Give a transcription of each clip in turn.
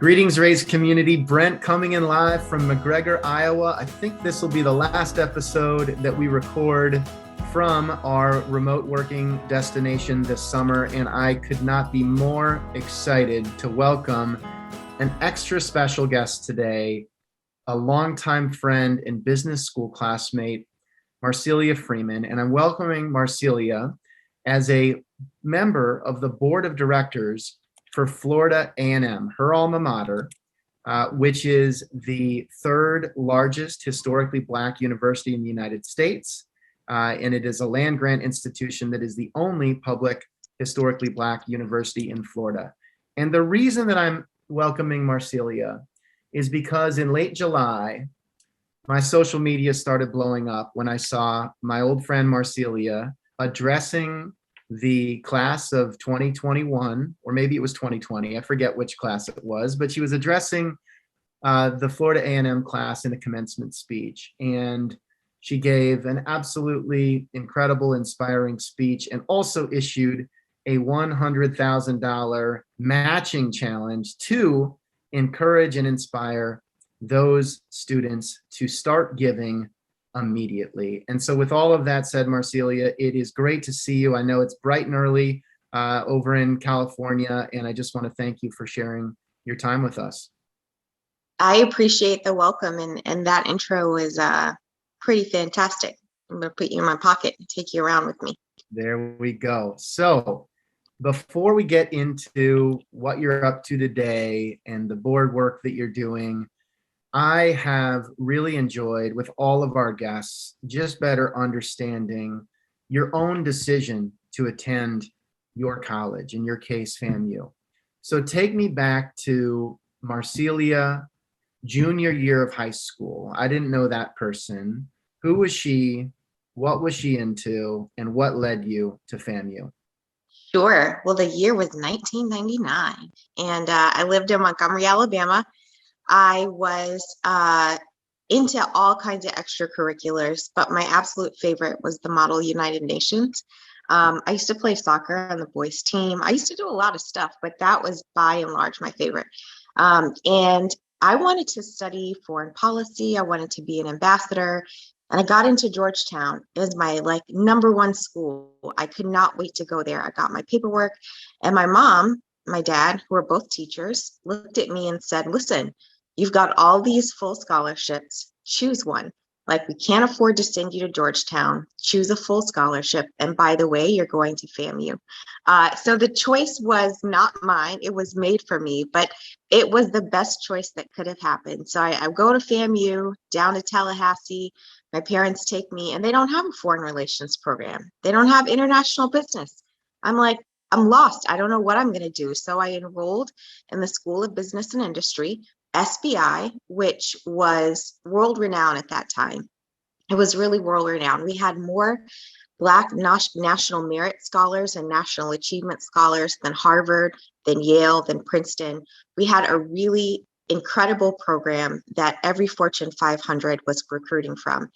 Greetings, Raise community. Brent coming in live from McGregor, Iowa. I think this will be the last episode that we record from our remote working destination this summer, and I could not be more excited to welcome an extra special guest today, a longtime friend and business school classmate, Marcelia Freeman. And I'm welcoming Marcelia as a member of the board of directors for Florida A&M, her alma mater, which is the third largest historically Black university in the United States. And it is a land grant institution that is the only public historically Black university in Florida. And the reason that I'm welcoming Marcelia is because in late July, my social media started blowing up when I saw my old friend Marcelia addressing the class of 2021, or maybe it was 2020, I forget which class it was, but she was addressing the Florida A&M class in a commencement speech. And she gave an absolutely incredible, inspiring speech and also issued a $100,000 matching challenge to encourage and inspire those students to start giving immediately. And so with all of that said, Marcelia, it is great to see you. I know it's bright and early over in California, and I just want to thank you for sharing your time with us. I appreciate the welcome, and that intro was pretty fantastic. I'm going to put you in my pocket and take you around with me. There we go. So before we get into what you're up to today and the board work that you're doing, I have really enjoyed with all of our guests just better understanding your own decision to attend your college, in your case, FAMU. So take me back to Marcelia, junior year of high school. I didn't know that person. Who was she? What was she into? And what led you to FAMU? Sure. Well, the year was 1999, and I lived in Montgomery, Alabama. I was into all kinds of extracurriculars, but my absolute favorite was the Model United Nations. I used to play soccer on the boys team. I used to do a lot of stuff, but that was by and large my favorite. And I wanted to study foreign policy. I wanted to be an ambassador. And I got into Georgetown. It was my number one school. I could not wait to go there. I got my paperwork, and my mom, my dad, who are both teachers, looked at me and said, listen, you've got all these full scholarships, choose one. We can't afford to send you to Georgetown, choose a full scholarship. And by the way, you're going to FAMU. So the choice was not mine, it was made for me, but it was the best choice that could have happened. So I go to FAMU, down to Tallahassee. My parents take me, and they don't have a foreign relations program. They don't have international business. I'm lost. I don't know what I'm going to do. So I enrolled in the School of Business and Industry, SBI, which was world renowned at that time. It was really world renowned. We had more Black national merit scholars and national achievement scholars than Harvard, than Yale, than Princeton. We had a really incredible program that every Fortune 500 was recruiting from.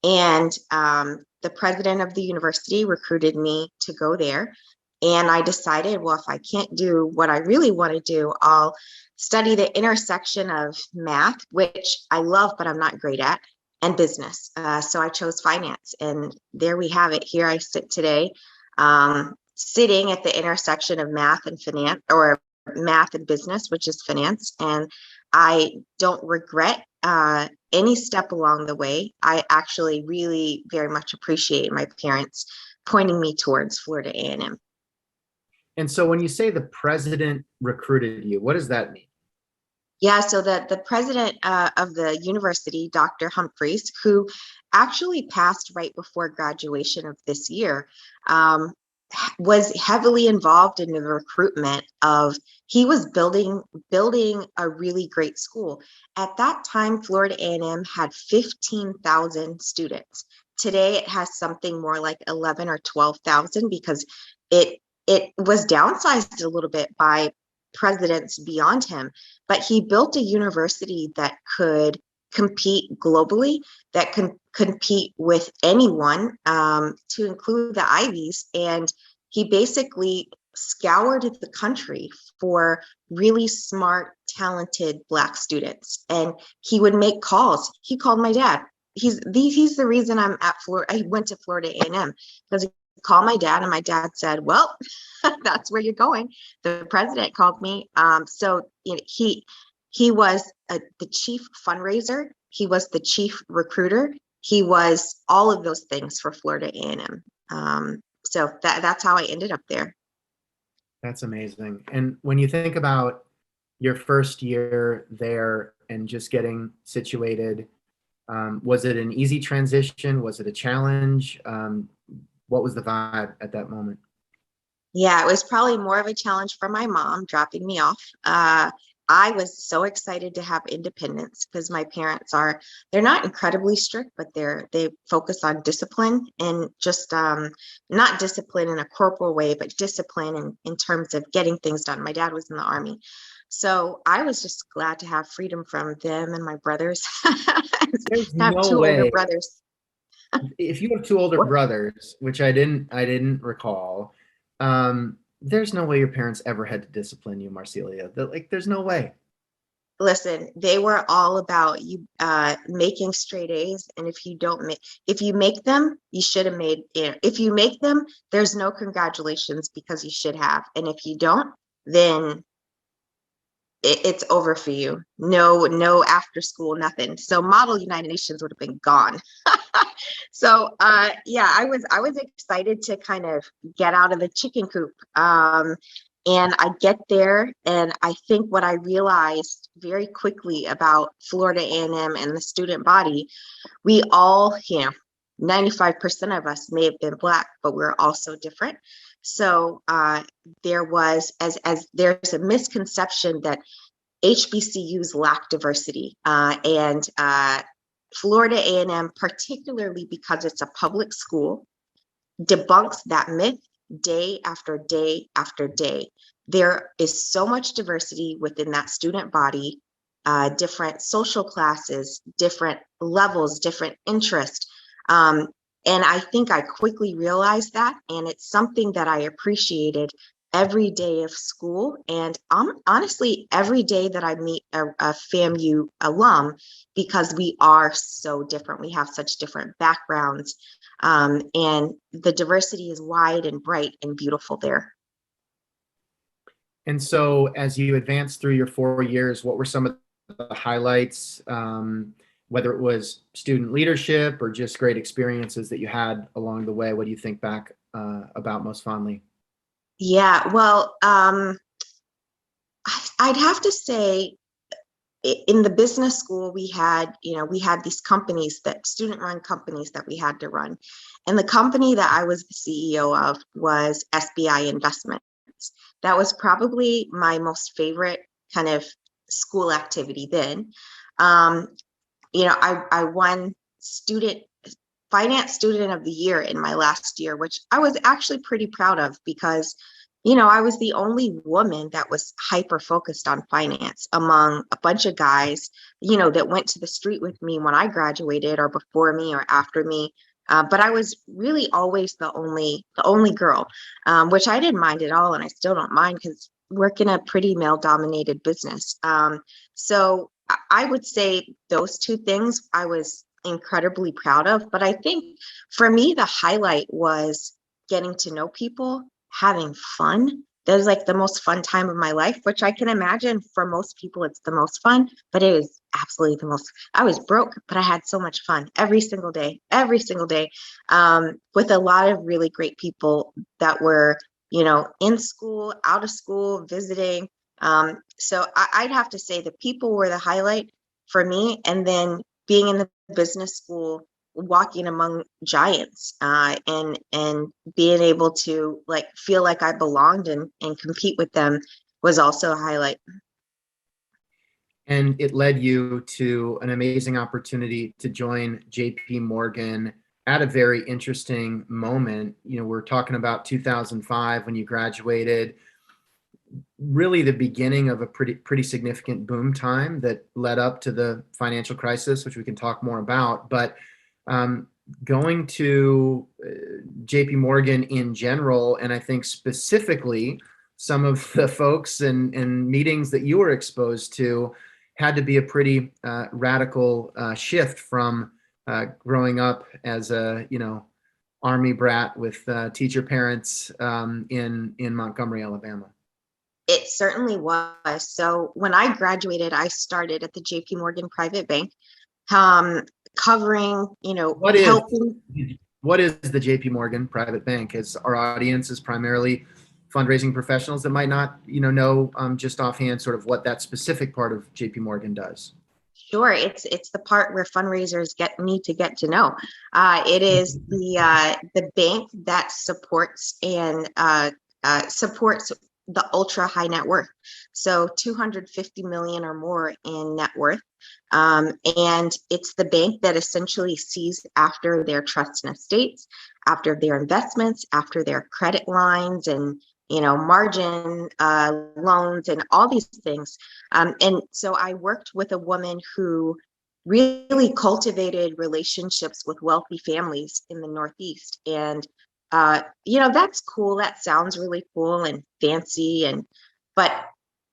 And the president of the university recruited me to go there. And I decided, well, if I can't do what I really want to do, I'll study the intersection of math, which I love, but I'm not great at, and business. So I chose finance. And there we have it. Here I sit today, sitting at the intersection of math and finance, or math and business, which is finance. And I don't regret any step along the way. I actually really very much appreciate my parents pointing me towards Florida A&M. And so when you say the president recruited you, what does that mean? Yeah, so the president of the university, Dr. Humphreys, who actually passed right before graduation of this year, was heavily involved in the recruitment he was building a really great school. At that time, Florida A&M had 15,000 students. Today, it has something more like 11 or 12,000 because it was downsized a little bit by presidents beyond him, but he built a university that could compete globally, that can compete with anyone, to include the Ivies. And he basically scoured the country for really smart, talented Black students. And he would make calls. He called my dad. He's the reason I'm at Florida. I went to Florida A&M because he called my dad, and my dad said, well, that's where you're going. The president called me. So he was the chief fundraiser. He was the chief recruiter. He was all of those things for Florida A&M. So that's how I ended up there. That's amazing. And when you think about your first year there and just getting situated, was it an easy transition? Was it a challenge? What was the vibe at that moment? Yeah, it was probably more of a challenge for my mom dropping me off. I was so excited to have independence because my parents they're not incredibly strict, but they focus on discipline, and just not discipline in a corporal way, but discipline in terms of getting things done. My dad was in the Army. So I was just glad to have freedom from them and my brothers. There's I have no two older way. brothers. If you have two older brothers, which I didn't recall, there's no way your parents ever had to discipline you, Marcelia. There's no way. Listen, they were all about you making straight A's, and if you make them, you should have made. If you make them, there's no congratulations because you should have, and if you don't, then it's over for you. No after school, nothing. So Model United Nations would have been gone. So yeah, I was excited to kind of get out of the chicken coop. And I get there, and I think what I realized very quickly about Florida A&M and the student body, we all, 95% of us may have been Black, but we're also different. So there was, as there's a misconception that HBCUs lack diversity, and Florida A&M, particularly because it's a public school, debunks that myth day after day after day. There is so much diversity within that student body, different social classes, different levels, different interests. And I think I quickly realized that, and it's something that I appreciated every day of school, and honestly every day that I meet a FAMU alum, because we are so different. We have such different backgrounds, and the diversity is wide and bright and beautiful there. And so as you advanced through your 4 years, what were some of the highlights, whether it was student leadership or just great experiences that you had along the way? What do you think back about most fondly? Yeah, well, I'd have to say in the business school, we had these companies, student-run companies that we had to run. And the company that I was the CEO of was SBI Investments. That was probably my most favorite kind of school activity then. I won Finance Student of the Year in my last year, which I was actually pretty proud of because, I was the only woman that was hyper focused on finance among a bunch of guys, that went to the street with me when I graduated or before me or after me. But I was really always the only girl, which I didn't mind at all. And I still don't mind because work in a pretty male dominated business. So I would say those two things I was incredibly proud of. But I think for me, the highlight was getting to know people, having fun. That was like the most fun time of my life, which I can imagine for most people, it's the most fun, but it was absolutely the most. I was broke, but I had so much fun every single day, with a lot of really great people that were, in school, out of school, visiting. So I'd have to say the people were the highlight for me. And then being in the business school, walking among giants, and being able to feel like I belonged and compete with them was also a highlight. And it led you to an amazing opportunity to join JP Morgan at a very interesting moment. We're talking about 2005 when you graduated, really the beginning of a pretty significant boom time that led up to the financial crisis, which we can talk more about. But going to JP Morgan in general, and I think specifically some of the folks and meetings that you were exposed to had to be a pretty radical shift from growing up as a, Army brat with teacher parents in Montgomery, Alabama. It certainly was. So when I graduated, I started at the JP Morgan Private Bank, covering, What is helping. what is the JP Morgan Private Bank? As our audience is primarily fundraising professionals that might not, know just offhand sort of what that specific part of JP Morgan does. Sure, it's the part where fundraisers need to get to know. It is the bank that supports and supports the ultra high net worth, so 250 million or more in net worth, and it's the bank that essentially sees after their trusts and estates, after their investments, after their credit lines, and margin loans and all these things. And so I worked with a woman who really cultivated relationships with wealthy families in the Northeast. And, that's cool. That sounds really cool and fancy. But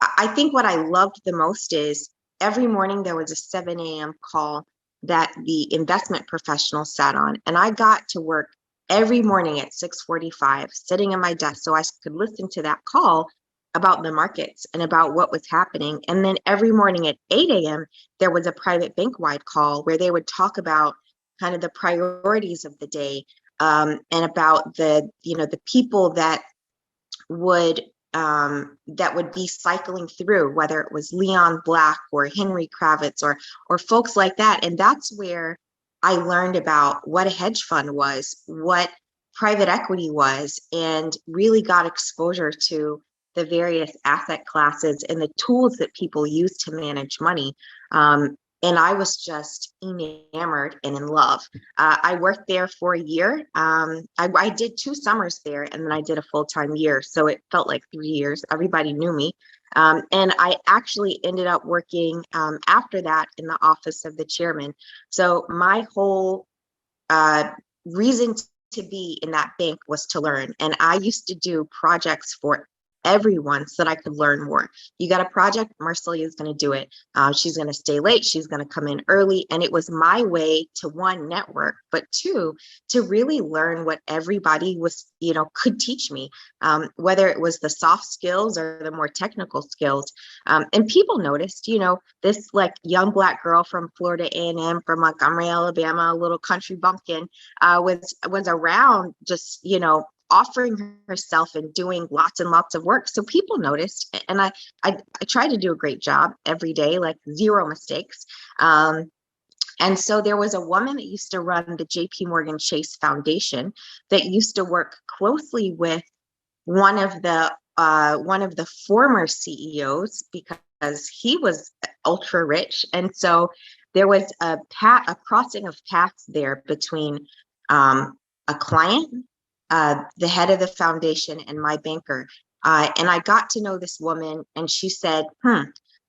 I think what I loved the most is every morning there was a 7 a.m. call that the investment professional sat on. And I got to work every morning at 6:45, sitting at my desk so I could listen to that call about the markets and about what was happening. And then every morning at 8 a.m., there was a private bank-wide call where they would talk about kind of the priorities of the day, and about the people that would be cycling through, whether it was Leon Black or Henry Kravitz or folks like that. And that's where I learned about what a hedge fund was, what private equity was, and really got exposure to the various asset classes and the tools that people use to manage money. And I was just enamored and in love. I worked there for a year. I did 2 summers there, and then I did a full-time year. So it felt like 3 years. Everybody knew me. And I actually ended up working after that in the office of the chairman. So my whole reason to be in that bank was to learn. And I used to do projects for everyone so that I could learn more. You got a project, Marcelia is going to do it. She's going to stay late. She's going to come in early. And it was my way to, 1, network, but 2, to really learn what everybody was, could teach me, whether it was the soft skills or the more technical skills. And people noticed, this like young Black girl from Florida A&M, from Montgomery, Alabama, a little country bumpkin, was around just, offering herself and doing lots and lots of work. So people noticed, and I tried to do a great job every day, like 0 mistakes. And so there was a woman that used to run the JP Morgan Chase Foundation that used to work closely with one of the former CEOs, because he was ultra rich. And so there was a crossing of paths there between a client, the head of the foundation, and my banker. And I got to know this woman, and she said,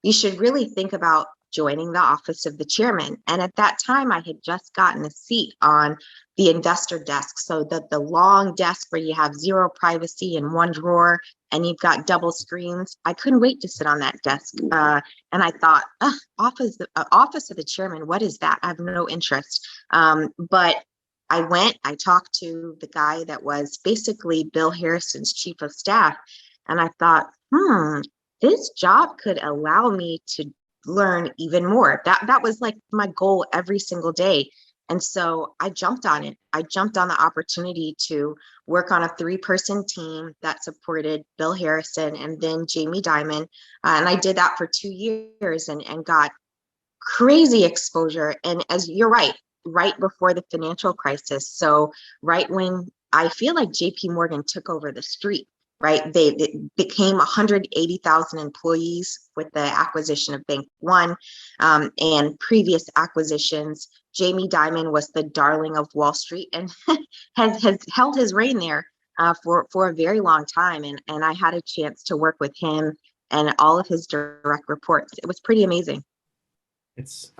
you should really think about joining the office of the chairman. And at that time, I had just gotten a seat on the investor desk. So the long desk where you have 0 privacy in 1 drawer and you've got double screens. I couldn't wait to sit on that desk. And I thought, office of the chairman, what is that? I have no interest. But I went, I talked to the guy that was basically Bill Harrison's chief of staff. And I thought, this job could allow me to learn even more. That was like my goal every single day. And so I jumped on it. I jumped on the opportunity to work on a 3-person team that supported Bill Harrison and then Jamie Dimon. And I did that for 2 years and got crazy exposure. And as you're right before the financial crisis. So right when I feel like JP Morgan took over the street, right? They became 180,000 employees with the acquisition of Bank One, and previous acquisitions. Jamie Dimon was the darling of Wall Street and has held his reign there for a very long time. And I had a chance to work with him and all of his direct reports. It was pretty amazing. It's,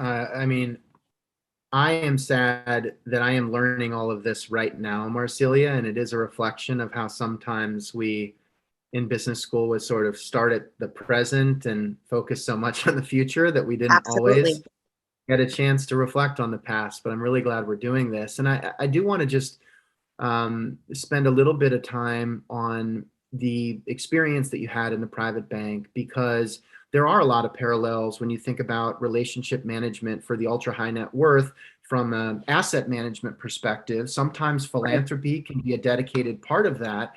I am sad that I am learning all of this right now, Marcelia, and it is a reflection of how sometimes we in business school would sort of start at the present and focus so much on the future that we didn't Absolutely. always get a chance to reflect on the past. But I'm really glad we're doing this. And I do want to just spend a little bit of time on the experience that you had in the private bank, because there are a lot of parallels when you think about relationship management for the ultra high net worth from an asset management perspective. Sometimes philanthropy can be a dedicated part of that,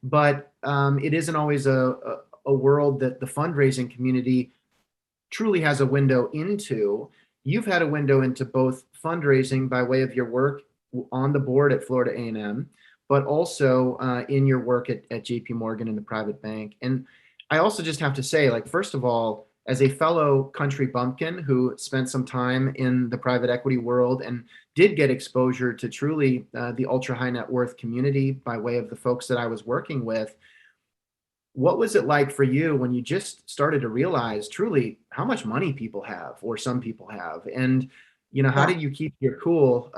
but it isn't always a world that the fundraising community truly has a window into. You've had a window into both fundraising by way of your work on the board at Florida A&M, but also in your work at JP Morgan in the private bank. And I also just have to say, like, first of all, as a fellow country bumpkin who spent some time in the private equity world and did get exposure to truly the ultra high net worth community by way of the folks that I was working with, what was it like for you when you just started to realize truly how much money people have, or some people have? And, how Yeah. did you keep your cool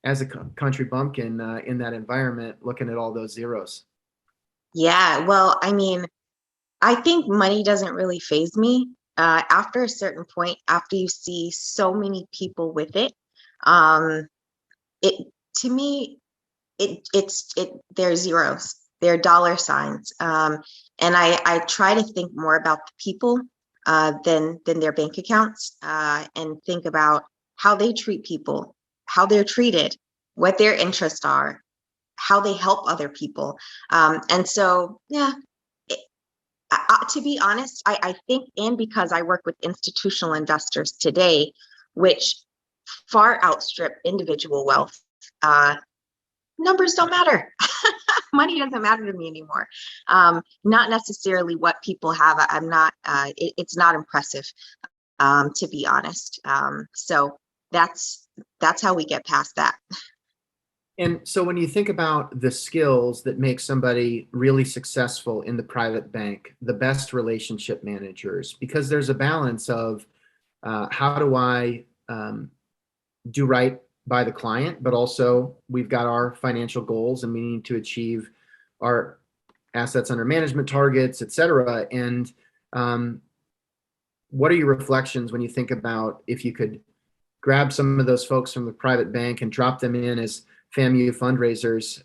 as a country bumpkin in that environment, looking at all those zeros? Yeah. Well, I mean, I think money doesn't really faze me. After a certain point, after you see so many people with it, um, it to me, they're zeros, they're dollar signs, and I try to think more about the people than their bank accounts, and think about how they treat people, how they're treated, what their interests are, how they help other people, and so yeah. To be honest, I think, and because I work with institutional investors today, which far outstrip individual wealth, numbers don't matter. Money doesn't matter to me anymore. Not necessarily what people have. I'm not. It's not impressive, to be honest. So that's how we get past that. And so when you think about the skills that make somebody really successful in the private bank, the best relationship managers, because there's a balance of how do I do right by the client, but also we've got our financial goals and we need to achieve our assets under management targets, et cetera. And what are your reflections when you think about if you could grab some of those folks from the private bank and drop them in as FAMU fundraisers?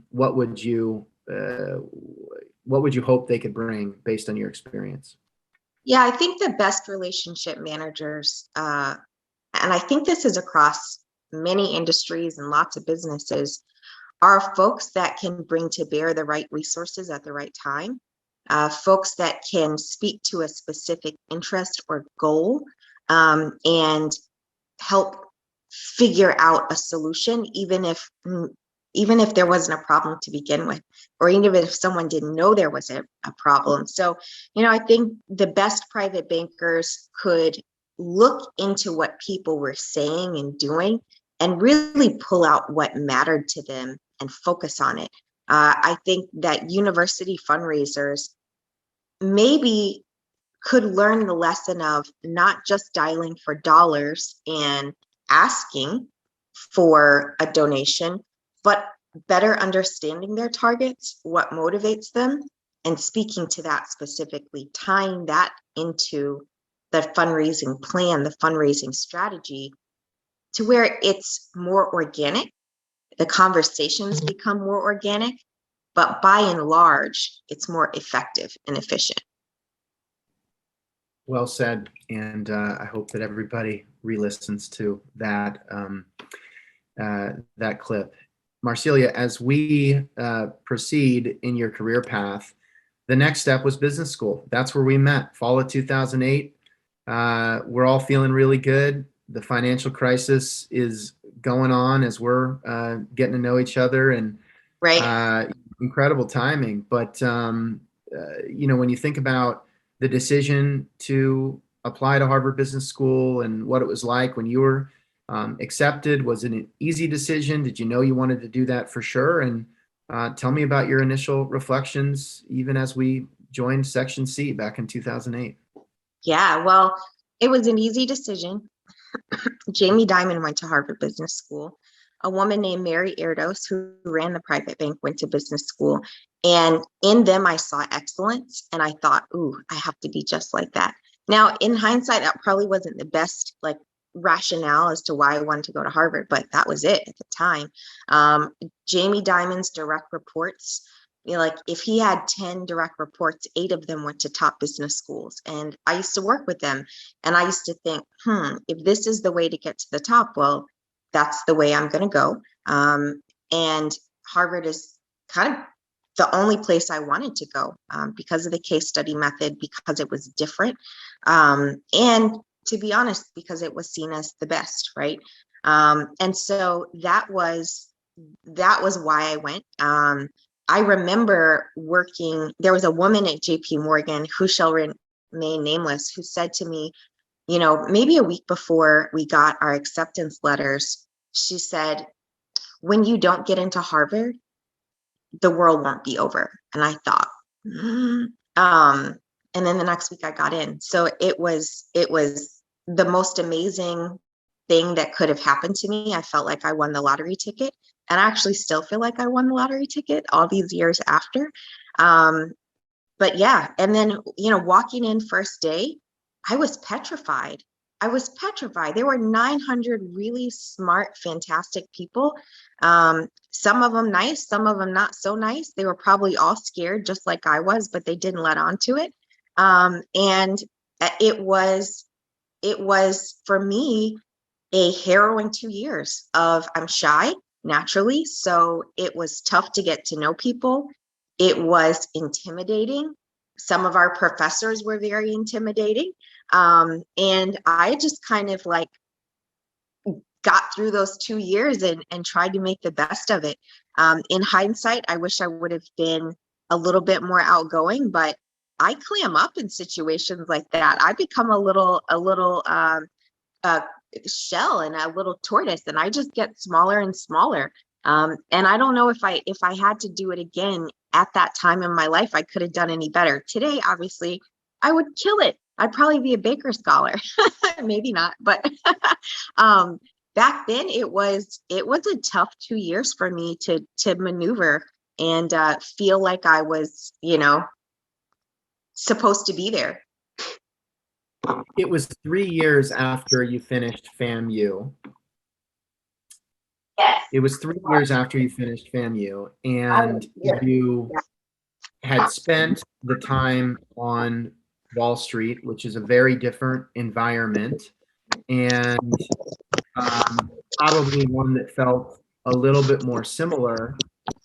What would you hope they could bring based on your experience? Yeah, I think the best relationship managers, and I think this is across many industries and lots of businesses, are folks that can bring to bear the right resources at the right time, folks that can speak to a specific interest or goal, and help figure out a solution, even if there wasn't a problem to begin with, or even if someone didn't know there was a problem. So, I think the best private bankers could look into what people were saying and doing and really pull out what mattered to them and focus on it. I think that university fundraisers maybe could learn the lesson of not just dialing for dollars and asking for a donation, but better understanding their targets, what motivates them, and speaking to that specifically, tying that into the fundraising plan, the fundraising strategy, to where it's more organic. The conversations become more organic, but by and large, it's more effective and efficient. Well said. And I hope that everybody re-listens to that that clip. Marcelia, as we proceed in your career path, the next step was business school. That's where we met, fall of 2008. We're all feeling really good. The financial crisis is going on as we're getting to know each other, and Right. incredible timing. But when you think about the decision to apply to Harvard Business School and what it was like when you were accepted, was it an easy decision? Did you know you wanted to do that for sure? And tell me about your initial reflections, even as we joined Section C back in 2008. Yeah, well, it was an easy decision. Jamie Dimon went to Harvard Business School. A woman named Mary Erdos, who ran the private bank, went to business school. And in them, I saw excellence. And I thought, ooh, I have to be just like that. Now, in hindsight, that probably wasn't the best like rationale as to why I wanted to go to Harvard, but that was it at the time. Jamie Dimon's direct reports, like if he had 10 direct reports, 8 of them went to top business schools. And I used to work with them. And I used to think, if this is the way to get to the top, well, that's the way I'm going to go. And Harvard is kind of the only place I wanted to go because of the case study method, because it was different. And to be honest, because it was seen as the best, right? And so that was why I went. I remember working, there was a woman at JP Morgan who shall remain nameless, who said to me, maybe a week before we got our acceptance letters, she said, when you don't get into Harvard, the world won't be over. And I thought, and then the next week I got in. So it was the most amazing thing that could have happened to me. I felt like I won the lottery ticket, and I actually still feel like I won the lottery ticket all these years after. But yeah, and then, walking in first day, I was petrified. There were 900 really smart, fantastic people. Some of them nice, some of them not so nice. They were probably all scared, just like I was, but they didn't let on to it. And it was for me a harrowing 2 years of, I'm shy naturally, so it was tough to get to know people. It was intimidating. Some of our professors were very intimidating. And I just kind of like got through those 2 years and tried to make the best of it. In hindsight, I wish I would have been a little bit more outgoing, but I clam up in situations like that. I become a little shell and a little tortoise, and I just get smaller and smaller. And I don't know if I had to do it again at that time in my life, I could have done any better. Today, obviously, I would kill it. I'd probably be a Baker Scholar. Maybe not, but back then it was a tough 2 years for me to maneuver and feel like I was, supposed to be there. It was 3 years after you finished FAMU. Yes. It was 3 years after you finished FAMU, and you had spent the time on Wall Street, which is a very different environment, and probably one that felt a little bit more similar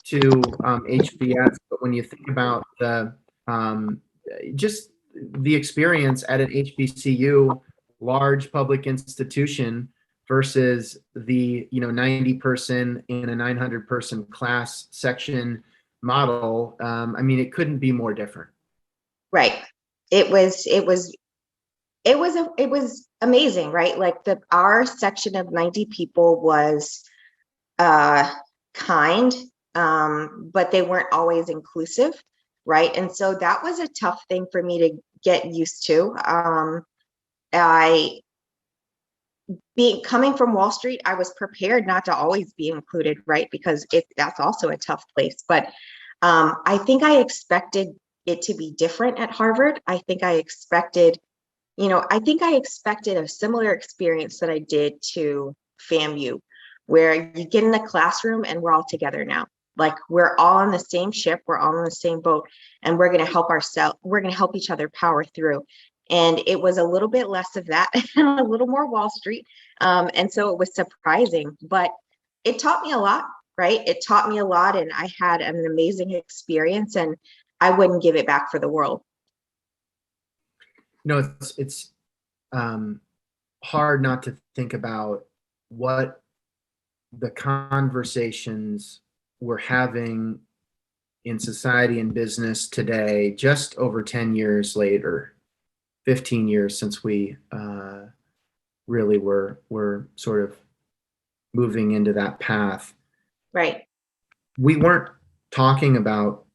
to HBS. But when you think about the just the experience at an HBCU, large public institution, versus the 90 person in a 900 person class section model, I mean, it couldn't be more different. Right. It was amazing, right? Like our section of 90 people was kind, but they weren't always inclusive, right? And so that was a tough thing for me to get used to. Coming from Wall Street, I was prepared not to always be included, right? Because that's also a tough place. But I think I expected it to be different at Harvard. I think I expected a similar experience that I did to FAMU, where you get in the classroom and we're all together now. Like we're all on the same ship, we're all on the same boat, and we're going to help each other power through. And it was a little bit less of that and a little more Wall Street. And so it was surprising, but it taught me a lot, right? It taught me a lot, and I had an amazing experience, and I wouldn't give it back for the world. It's hard not to think about what the conversations we're having in society and business today, just over 10 years later, 15 years since we really were sort of moving into that path. Right. We weren't talking about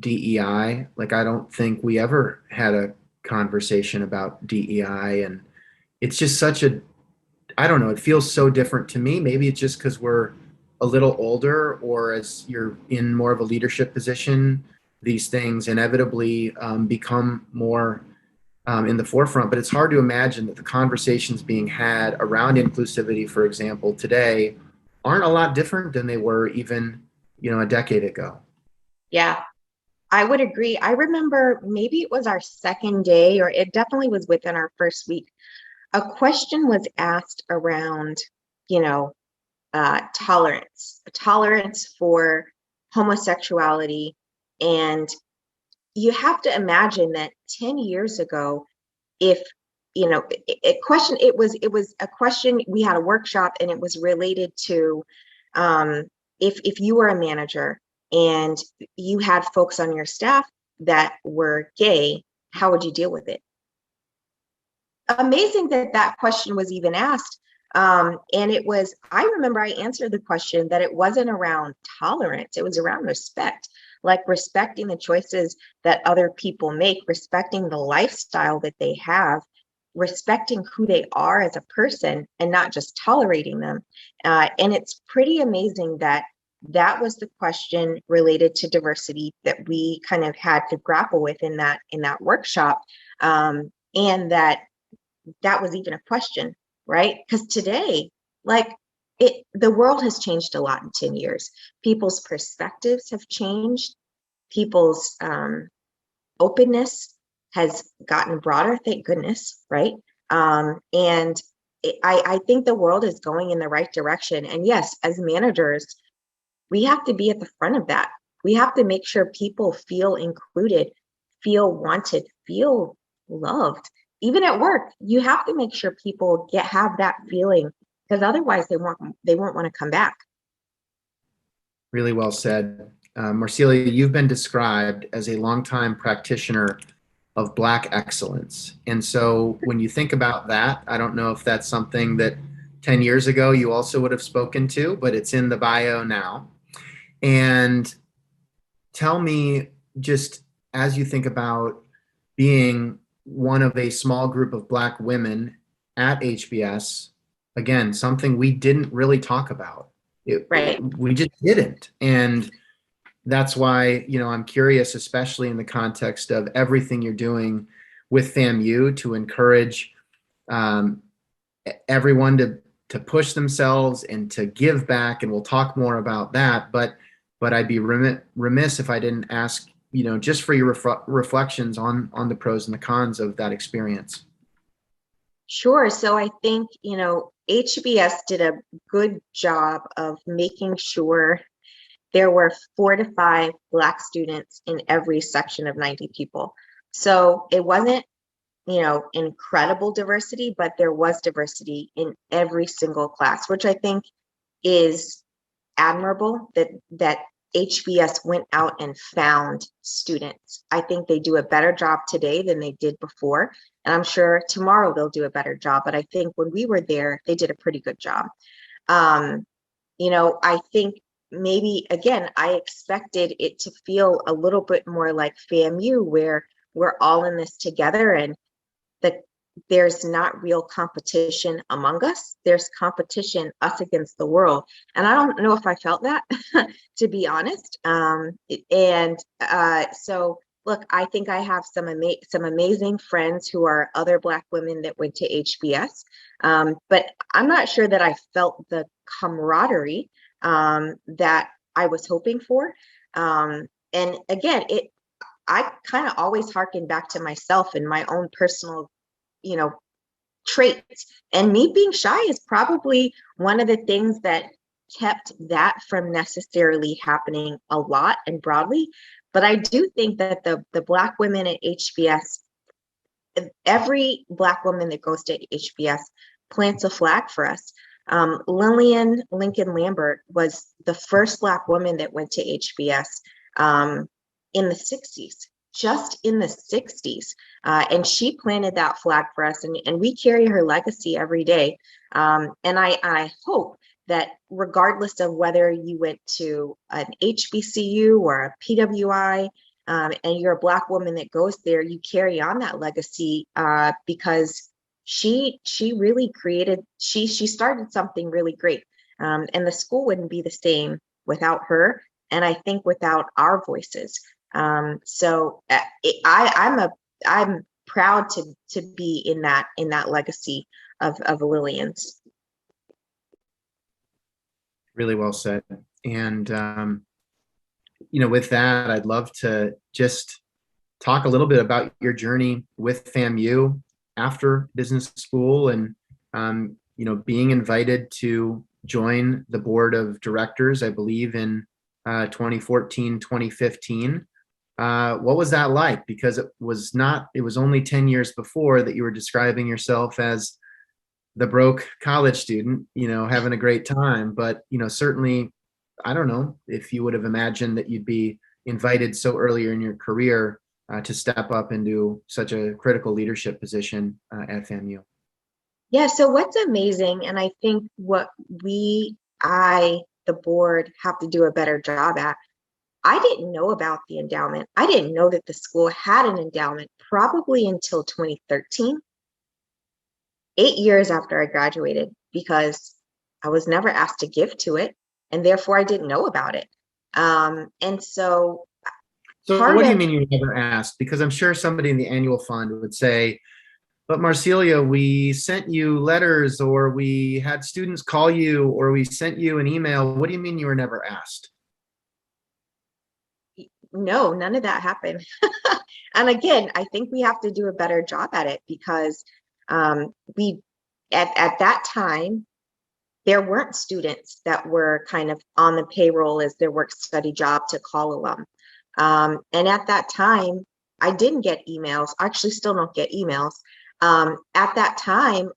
DEI. Like, I don't think we ever had a conversation about DEI, and it's just such a I don't know, it feels so different to me. Maybe it's just because we're a little older, or as you're in more of a leadership position, these things inevitably become more in the forefront. But it's hard to imagine that the conversations being had around inclusivity, for example, today aren't a lot different than they were even, a decade ago. Yeah, I would agree. I remember maybe it was our second day, or it definitely was within our first week. A question was asked around, you know, tolerance for homosexuality. And you have to imagine that 10 years ago, if it was a question. We had a workshop, and it was related to um, if you were a manager and you had folks on your staff that were gay, how would you deal with it? Amazing that that question was even asked. And I remember I answered the question that it wasn't around tolerance, it was around respect, like respecting the choices that other people make, respecting the lifestyle that they have, respecting who they are as a person, and not just tolerating them. And it's pretty amazing that that was the question related to diversity that we kind of had to grapple with in that workshop. And that was even a question, right? Because today, like the world has changed a lot in 10 years. People's perspectives have changed. People's openness has gotten broader, thank goodness, right? And I think the world is going in the right direction. And yes, as managers, we have to be at the front of that. We have to make sure people feel included, feel wanted, feel loved. Even at work, you have to make sure people have that feeling, because otherwise they won't want to come back. Really well said. Marcelia, you've been described as a longtime practitioner of Black excellence. And so when you think about that, I don't know if that's something that 10 years ago you also would have spoken to, but it's in the bio now. And tell me, just as you think about being one of a small group of Black women at HBS, again, something we didn't really talk about. Right. We just didn't. And that's why, I'm curious, especially in the context of everything you're doing with FAMU to encourage everyone to push themselves and to give back. And we'll talk more about that. But I'd be remiss if I didn't ask, just for your reflections on the pros and the cons of that experience. Sure. So I think, HBS did a good job of making sure there were 4 to 5 Black students in every section of 90 people. So it wasn't, incredible diversity, but there was diversity in every single class, which I think is admirable that HBS went out and found students. I think they do a better job today than they did before. And I'm sure tomorrow they'll do a better job. But I think when we were there, they did a pretty good job. I think maybe, again, I expected it to feel a little bit more like FAMU, where we're all in this together, and there's not real competition among us. There's competition, us against the world. And I don't know if I felt that, to be honest. So look, I think I have some amazing friends who are other Black women that went to HBS. But I'm not sure that I felt the camaraderie that I was hoping for. And again, I kind of always harken back to myself and my own personal traits, and me being shy is probably one of the things that kept that from necessarily happening a lot and broadly. But I do think that the Black women at HBS, every Black woman that goes to HBS plants a flag for us. Lillian Lincoln Lambert was the first Black woman that went to HBS in the 60s. Just in the 60s. And she planted that flag for us, and we carry her legacy every day. And I hope that regardless of whether you went to an HBCU or a PWI, and you're a Black woman that goes there, you carry on that legacy because she really created, she started something really great. And the school wouldn't be the same without her, and I think without our voices. I'm proud to be in that legacy of Lillian's. Really well said. And with that, I'd love to just talk a little bit about your journey with FAMU after business school, and being invited to join the board of directors, I believe in 2014, 2015. What was that like? Because it was only 10 years before that you were describing yourself as the broke college student, having a great time. But, certainly, I don't know if you would have imagined that you'd be invited so earlier in your career to step up into such a critical leadership position at FAMU. Yeah, so what's amazing, and I think what the board, have to do a better job at, I didn't know about the endowment. I didn't know that the school had an endowment probably until 2013, 8 years after I graduated, because I was never asked to give to it, and therefore I didn't know about it. And so what do you mean you were never asked? Because I'm sure somebody in the annual fund would say, but Marcelia, we sent you letters, or we had students call you, or we sent you an email. What do you mean you were never asked? No, none of that happened. And again, I think we have to do a better job at it, because we at that time, there weren't students that were kind of on the payroll as their work study job to call alum. And at that time, I didn't get emails. I actually still don't get emails. At that time,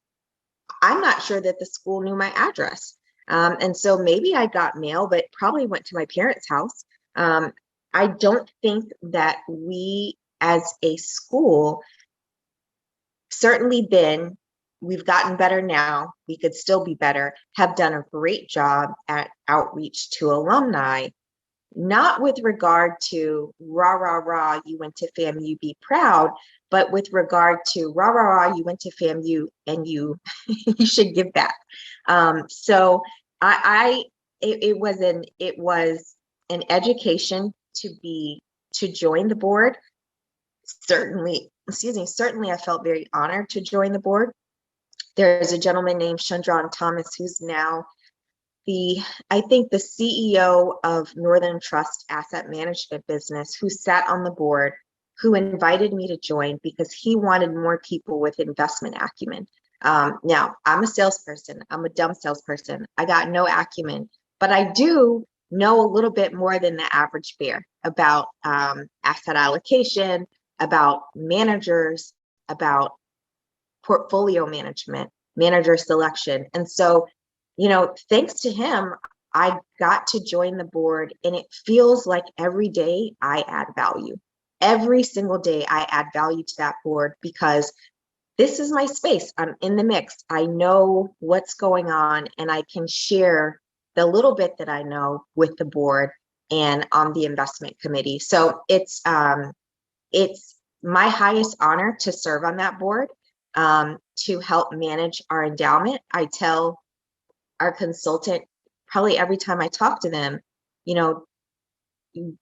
I'm not sure that the school knew my address. And so maybe I got mail, but probably went to my parents' house. I don't think that we as a school, certainly we've gotten better now, we could still be better, have done a great job at outreach to alumni, not with regard to rah, rah, rah, you went to FAMU, be proud, but with regard to rah, rah, rah, you went to FAMU and you should give back. So it was an education to join the board. Certainly I felt very honored to join the board. There's a gentleman named Chandran Thomas, who's now I think the CEO of Northern Trust Asset Management Business, who sat on the board, who invited me to join because he wanted more people with investment acumen. Now, I'm a salesperson. I'm a dumb salesperson. I got no acumen, but I do know a little bit more than the average bear about asset allocation, about managers, about portfolio management, manager selection. And so, thanks to him, I got to join the board, and it feels like every day I add value. Every single day I add value to that board, because this is my space. I'm in the mix. I know what's going on, and I can share the little bit that I know with the board and on the investment committee. So it's my highest honor to serve on that board, to help manage our endowment. I tell our consultant probably every time I talk to them,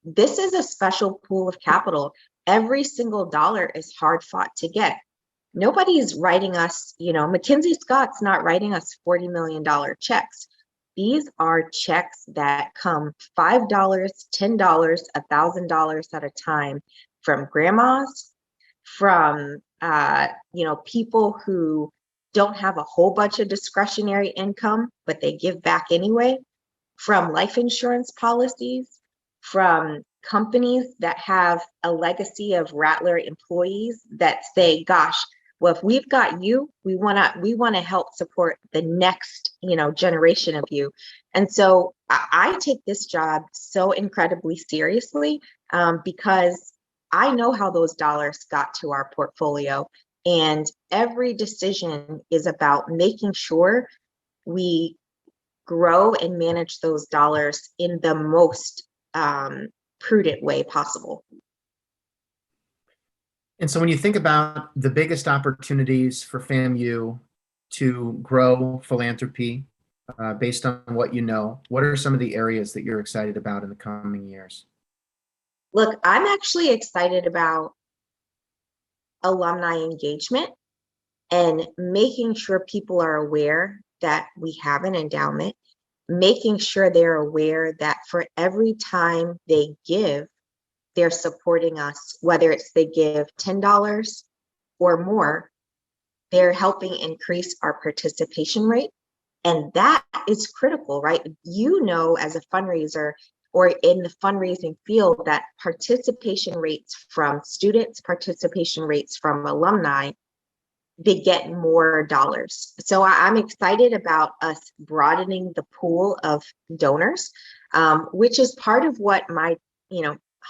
this is a special pool of capital. Every single dollar is hard fought to get. Nobody's writing us, McKinsey Scott's not writing us $40 million checks. These are checks that come $5, $10, $1,000 at a time from grandmas, from people who don't have a whole bunch of discretionary income, but they give back anyway, from life insurance policies, from companies that have a legacy of Rattler employees that say, gosh, well, if we've got you, we want to help support the next, generation of you. And so I take this job so incredibly seriously, because I know how those dollars got to our portfolio. And every decision is about making sure we grow and manage those dollars in the most prudent way possible. And so when you think about the biggest opportunities for FAMU to grow philanthropy, based on what you know, what are some of the areas that you're excited about in the coming years? Look, I'm actually excited about alumni engagement and making sure people are aware that we have an endowment, making sure they're aware that for every time they give, they're supporting us, whether it's they give $10 or more, they're helping increase our participation rate. And that is critical, right? You know, as a fundraiser or in the fundraising field, that participation rates from students, participation rates from alumni, they get more dollars. So I'm excited about us broadening the pool of donors, which is part of what my,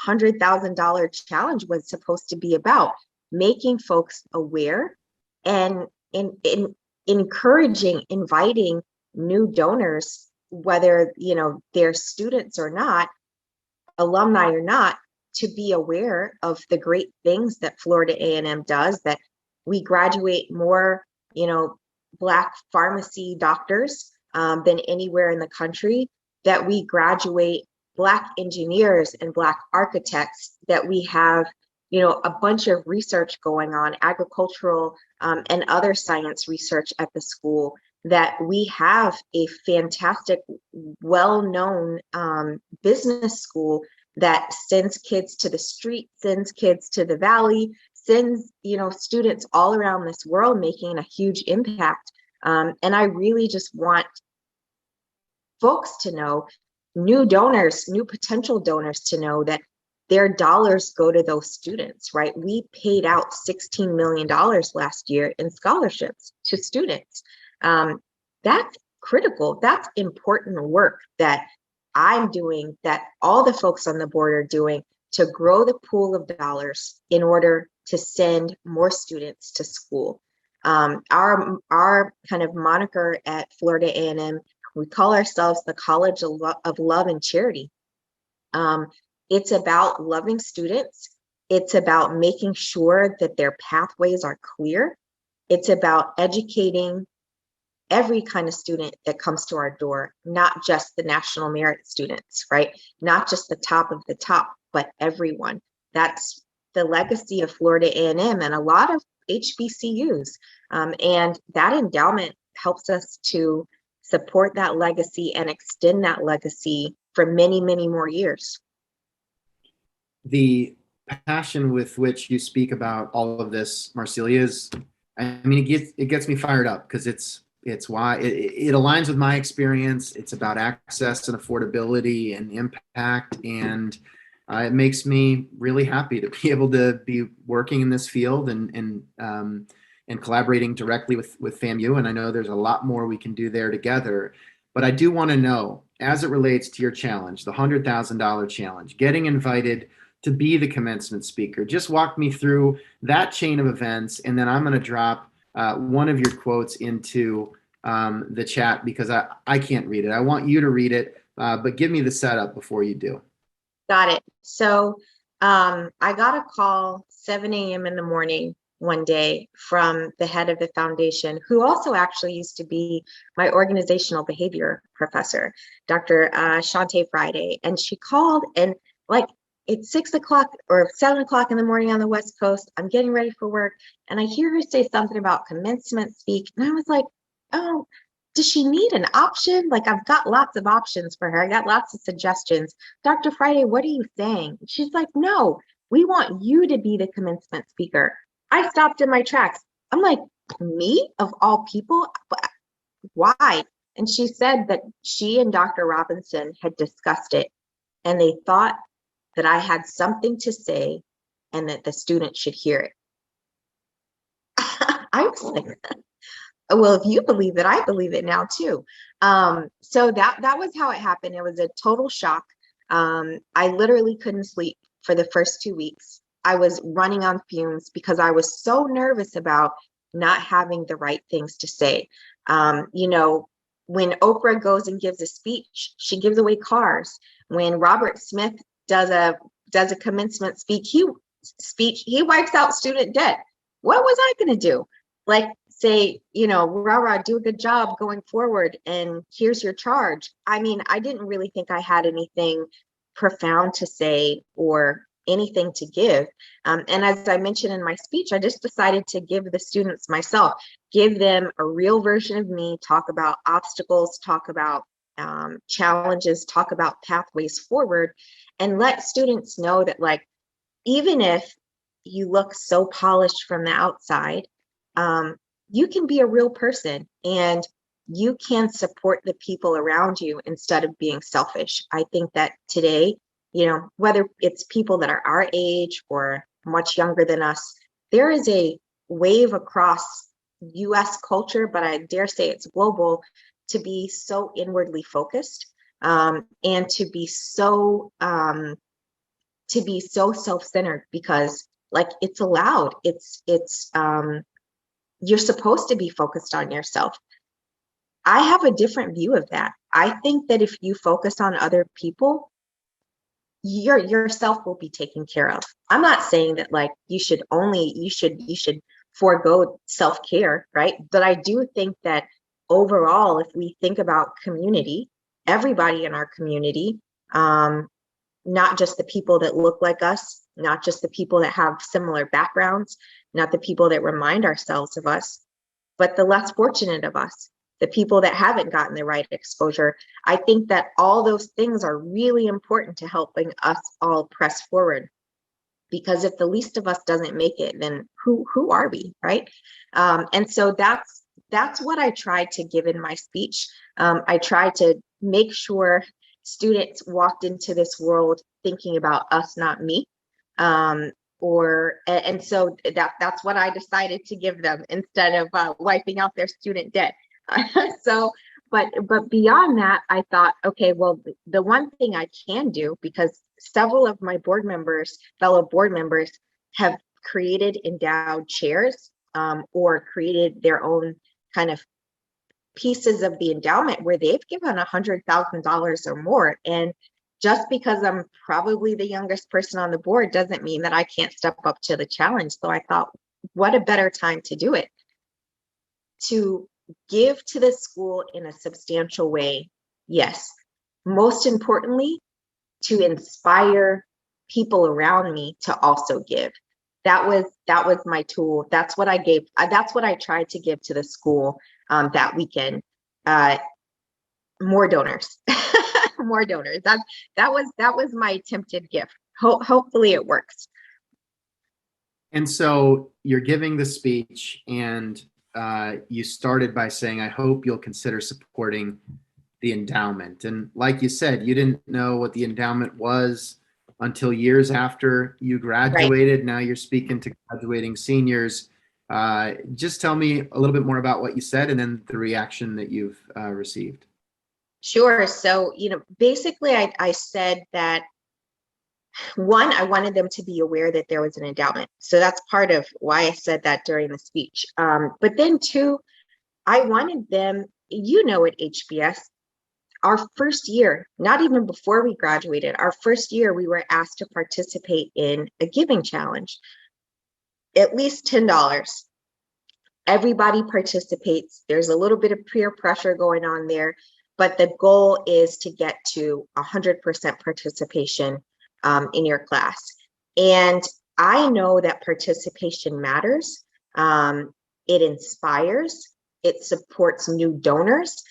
$100,000 challenge was supposed to be about, making folks aware and in encouraging, inviting new donors, whether they're students or not, alumni or not, to be aware of the great things that Florida A&M does, that we graduate more, Black pharmacy doctors than anywhere in the country, that we graduate Black engineers and Black architects, that we have, a bunch of research going on, agricultural and other science research at the school, that we have a fantastic, well-known business school that sends kids to the street, sends kids to the valley, sends students all around this world, making a huge impact. And I really just want folks to know, new donors, new potential donors to know that their dollars go to those students, right? We paid out $16 million last year in scholarships to students. That's critical. That's important work that I'm doing, that all the folks on the board are doing, to grow the pool of dollars in order to send more students to school. Our kind of moniker at Florida A&M, we call ourselves the College of Love and Charity. It's about loving students. It's about making sure that their pathways are clear. It's about educating every kind of student that comes to our door, not just the national merit students, right? Not just the top of the top, but everyone. That's the legacy of Florida A&M and a lot of HBCUs. And that endowment helps us to support that legacy and extend that legacy for many, many more years. The passion with which you speak about all of this, Marcelia, it gets me fired up, because it's why it aligns with my experience. It's about access and affordability and impact, and it makes me really happy to be able to be working in this field and collaborating directly with FAMU. And I know there's a lot more we can do there together. But I do want to know, as it relates to your challenge, the $100,000 challenge, getting invited to be the commencement speaker, just walk me through that chain of events, and then I'm going to drop one of your quotes into the chat, because I can't read it. I want you to read it, but give me the setup before you do. Got it. So I got a call 7 a.m. in the morning one day from the head of the foundation, who also actually used to be my organizational behavior professor, Dr. Shawnta Friday. And she called, and it's 6 o'clock or 7 o'clock in the morning on the West Coast. I'm getting ready for work, and I hear her say something about commencement speak. And I was like, oh, does she need an option? I've got lots of options for her. I got lots of suggestions. Dr. Friday, what are you saying? She's like, no, we want you to be the commencement speaker. I stopped in my tracks. I'm like, me of all people? Why? And she said that she and Dr. Robinson had discussed it, and they thought that I had something to say and that the students should hear it. I was like, well, if you believe it, I believe it now too. So that was how it happened. It was a total shock. I literally couldn't sleep for the first 2 weeks. I was running on fumes because I was so nervous about not having the right things to say. When Oprah goes and gives a speech, she gives away cars. When Robert Smith does a commencement speech, speech, he wipes out student debt. What was I going to do? Like say, rah, do a good job going forward, and here's your charge. I mean, I didn't really think I had anything profound to say or anything to give. And as I mentioned in my speech, I just decided to give the students myself, give them a real version of me, talk about obstacles, talk about challenges, talk about pathways forward, and let students know that, like, even if you look so polished from the outside, you can be a real person and you can support the people around you instead of being selfish. I think that today, whether it's people that are our age or much younger than us, there is a wave across US culture, but I dare say it's global, to be so inwardly focused, and to be so self-centered, because like it's allowed. It's you're supposed to be focused on yourself. I have a different view of that. I think that if you focus on other people, yourself will be taken care of. I'm not saying that like you should forego self-care, right? But I do think that overall, if we think about community, everybody in our community, not just the people that look like us, not just the people that have similar backgrounds, not the people that remind ourselves of us, but the less fortunate of us, the people that haven't gotten the right exposure. I think that all those things are really important to helping us all press forward. Because if the least of us doesn't make it, then who are we, right? And so that's what I tried to give in my speech. I tried to make sure students walked into this world thinking about us, not me. And so that's what I decided to give them instead of wiping out their student debt. But beyond that, I thought, okay, well, the one thing I can do, because several of my fellow board members have created endowed chairs, or created their own kind of pieces of the endowment where they've given $100,000 or more. And just because I'm probably the youngest person on the board doesn't mean that I can't step up to the challenge. So I thought, what a better time to do it, to give to the school in a substantial way. Yes. Most importantly, to inspire people around me to also give. That was my tool. That's what I gave. That's what I tried to give to the school that weekend. More donors, more donors. That was my attempted gift. Hopefully it works. And so you're giving the speech, and you started by saying, I hope you'll consider supporting the endowment. And like you said, you didn't know what the endowment was until years after you graduated. Right. Now you're speaking to graduating seniors. Just tell me a little bit more about what you said and then the reaction that you've received. Sure. So, basically I said that, one, I wanted them to be aware that there was an endowment. So that's part of why I said that during the speech. But then two, I wanted them, at HBS, our first year, not even before we graduated, our first year, we were asked to participate in a giving challenge, at least $10. Everybody participates. There's a little bit of peer pressure going on there, but the goal is to get to 100% participation in your class. And I know that participation matters. It inspires, it supports new donors,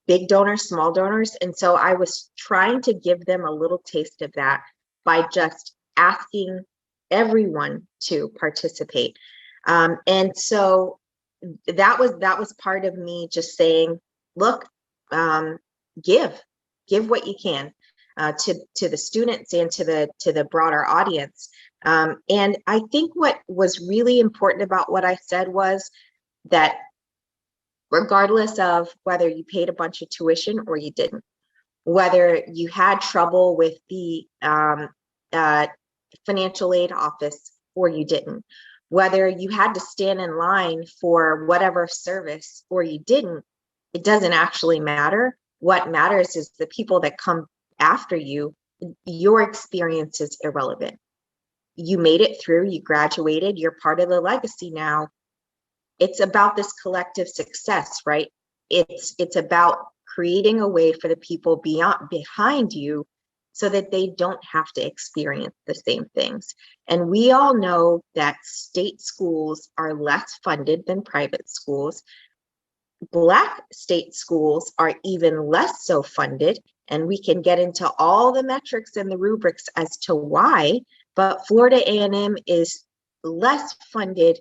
big donors, small donors. And so I was trying to give them a little taste of that by just asking everyone to participate. And so that was part of me just saying, look, give what you can to the students and to the broader audience. And I think what was really important about what I said was that regardless of whether you paid a bunch of tuition or you didn't, whether you had trouble with the financial aid office or you didn't, whether you had to stand in line for whatever service or you didn't, it doesn't actually matter. What matters is the people that come after you. Your experience is irrelevant. you made it through, you graduated, you're part of the legacy now. It's about this collective success, right? It's about creating a way for the people behind you so that they don't have to experience the same things. And we all know that state schools are less funded than private schools. Black state schools are even less so funded, and we can get into all the metrics and the rubrics as to why, but Florida A&M is less funded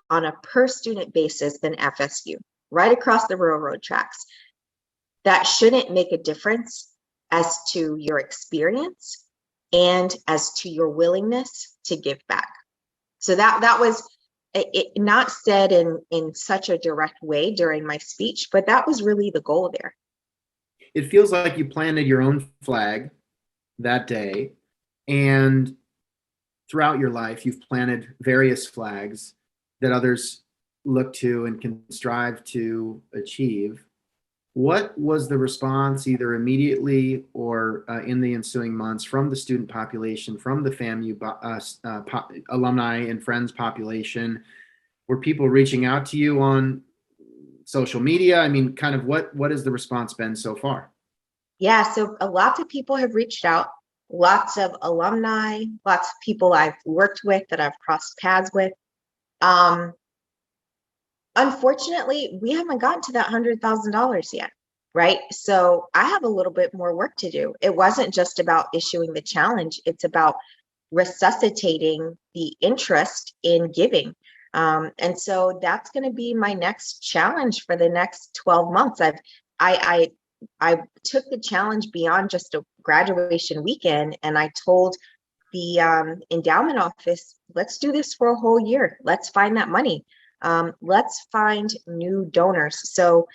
on a per student basis than FSU, right across the railroad tracks. That shouldn't make a difference as to your experience and as to your willingness to give back. So that was it, not said in such a direct way during my speech, but that was really the goal there. It feels like you planted your own flag that day, and throughout your life, you've planted various flags that others look to and can strive to achieve. What was the response, either immediately or in the ensuing months, from the student population, from the FAMU alumni and friends population? Were people reaching out to you on social media? I mean, kind of what has the response been so far? Yeah, so a lot of people have reached out, lots of alumni, lots of people I've worked with that I've crossed paths with. Unfortunately, we haven't gotten to that $100,000 yet, right? So I have a little bit more work to do. It wasn't just about issuing the challenge. It's about resuscitating the interest in giving. And so that's going to be my next challenge for the next 12 months. I took the challenge beyond just a graduation weekend, and I told the endowment office, let's do this for a whole year. Let's find that money. Let's find new donors. So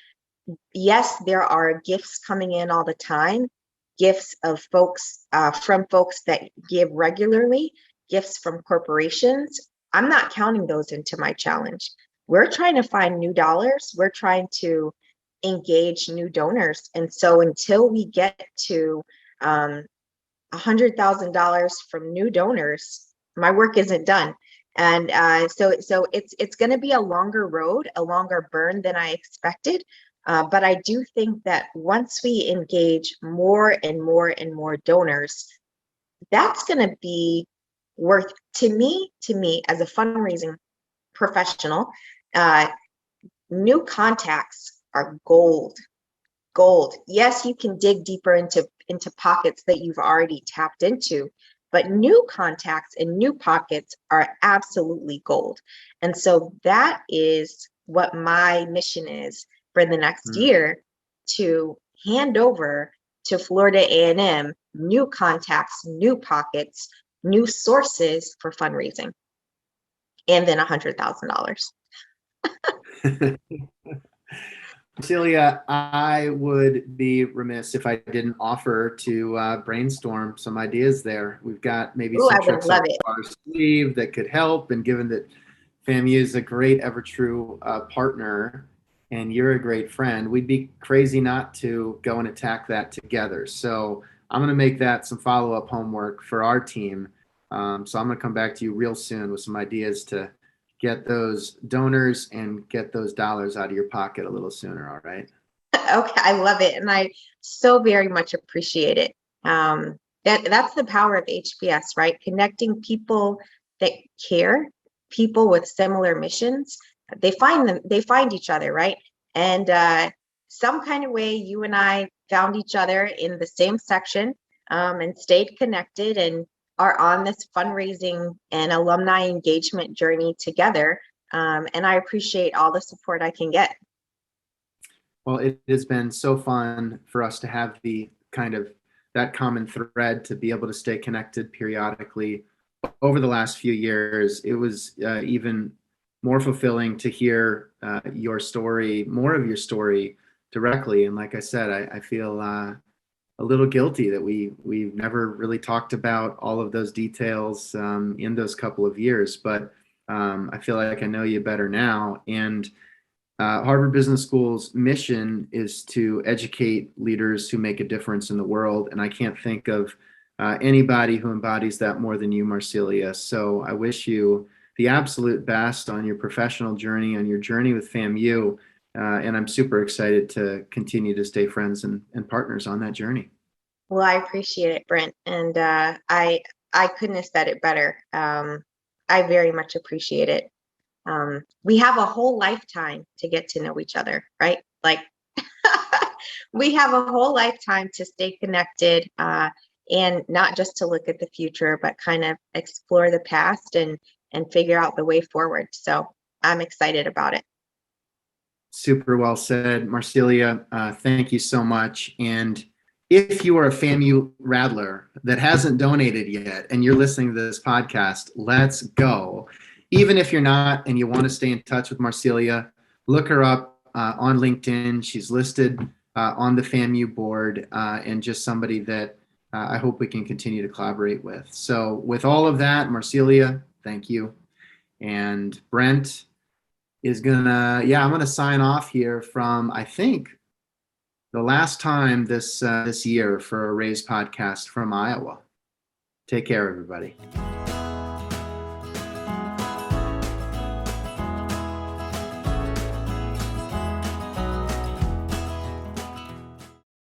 yes, there are gifts coming in all the time, gifts of folks from folks that give regularly, gifts from corporations. I'm not counting those into my challenge. We're trying to find new dollars. We're trying to engage new donors. And so until we get to $100,000 from new donors, my work isn't done. And so it's going to be a longer road, a longer burn than I expected. But I do think that once we engage more and more and more donors, that's going to be worth, to me as a fundraising professional, new contacts are gold. Yes, you can dig deeper into pockets that you've already tapped into, but new contacts and new pockets are absolutely gold. And so that is what my mission is for the next year, to hand over to Florida A&M new contacts, new pockets, new sources for fundraising, and then $100,000. Marcelia, I would be remiss if I didn't offer to brainstorm some ideas there. We've got maybe some tricks up our sleeve that could help, and given that FAMU is a great, ever true partner, and you're a great friend, we'd be crazy not to go and attack that together. So I'm going to make that some follow-up homework for our team. So I'm going to come back to you real soon with some ideas to get those donors and get those dollars out of your pocket a little sooner. All right. Okay. I love it. And I so very much appreciate it. That's the power of HBS, right? Connecting people that care, people with similar missions. They find each other, right? And some kind of way you and I found each other in the same section, and stayed connected, and are on this fundraising and alumni engagement journey together. And I appreciate all the support I can get. Well, it has been so fun for us to have the kind of that common thread to be able to stay connected periodically over the last few years. It was even more fulfilling to hear your story, more of your story directly. And like I said, I feel a little guilty that we've never really talked about all of those details in those couple of years, but I feel like I know you better now. And Harvard Business School's mission is to educate leaders who make a difference in the world. And I can't think of anybody who embodies that more than you, Marcelia. So I wish you the absolute best on your professional journey, on your journey with FAMU. And I'm super excited to continue to stay friends and partners on that journey. Well, I appreciate it, Brent. And I couldn't have said it better. I very much appreciate it. We have a whole lifetime to get to know each other, right? Like we have a whole lifetime to stay connected, and not just to look at the future, but kind of explore the past and figure out the way forward. So I'm excited about it. Super well said, Marcelia. Thank you so much. And if you are a FAMU Rattler that hasn't donated yet and you're listening to this podcast, let's go. Even if you're not and you want to stay in touch with Marcelia, look her up on LinkedIn. She's listed on the FAMU board, and just somebody that I hope we can continue to collaborate with. So with all of that, Marcelia, thank you. And Brent is I'm gonna sign off here from, I think, the last time this year for a Raise podcast from Iowa. Take care, everybody.